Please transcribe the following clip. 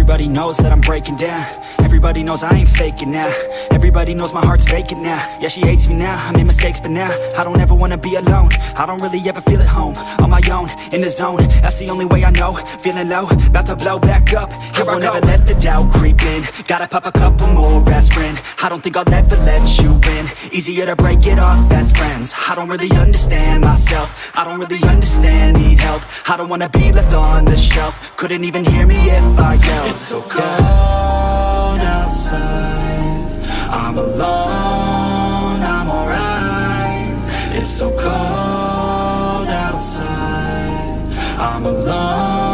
Everybody knows that I'm breaking down. Everybody knows I ain't faking now. Everybody knows my heart's vacant now. Yeah, she hates me now, I made mistakes but now I don't ever wanna be alone. I don't really ever feel at home. On my own, in the zone, that's the only way I know. Feeling low, about to blow back up. Here I won't ever let the doubt creep in. Gotta pop a couple more aspirin. I don't think I'll ever let you in. Easier to break it off as friends. I don't really understand myself. I don't really understand, need help. I don't wanna be left on the shelf. Couldn't even hear me if I yelled. It's so cold outside, I'm alone, I'm alright. It's so cold outside, I'm alone.